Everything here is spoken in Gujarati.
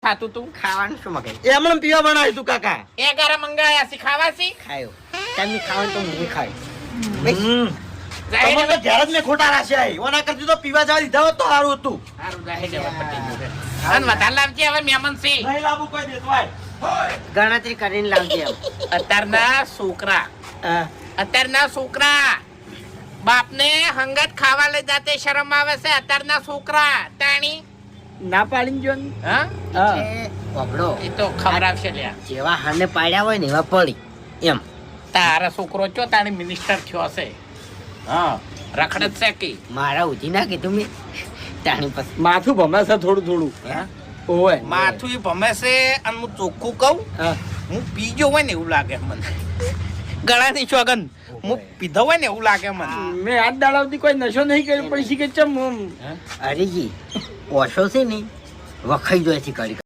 ખાતું તું ખાવાનું શું મગાઈ એ હમણાં પીવા બનાવ્યું તું કાકા એ ગારા મંગાયા સી ખાવાસી ખાયો તમે ખાવાનું તો હું ખાય જાહેર તમને તો ઘેર જ મેં ખોટા રાખ્યા ઓના કરતી તો પીવા જવા દીધા હોત તો સારું હતું હારું જાહેર જવા પટી ગયું અન વધારે લાવજે હવે મહેમાન સી નહીં લાવું કોઈ દેતવાય ગણતરી કરીને લાવજે અત્યારના છોકરા બાપને હંગત ખાવા લઈ જાતે શરમ આવે છે અત્યારના છોકરા તાણી ના પાડીને જો હા એ પકડો એ તો ખબર આવશે લ્યા જેવા હાને પાડ્યા હોય ને એવા પડી એમ તારા છોકરો ચો તાણી મિનિસ્ટર થયો હશે હા રખડત છે કે મારા ઉધી ના કીધું મેં તાણી પછી માથું ભમે છે થોડું ઓય માથું ઈ ભમે છે અને હું ચોખ્ખું કહું હું પીજો હોય ને એવું લાગે મને ગળાની ચોગન હું પીધો હોય ને એવું લાગે મને મેં હાથ દાડાવતી કોઈ નશો નહીં કર્યો પછી કે ચમ અરેજી ઓછો છે ને વખાઈ જોઈ કરી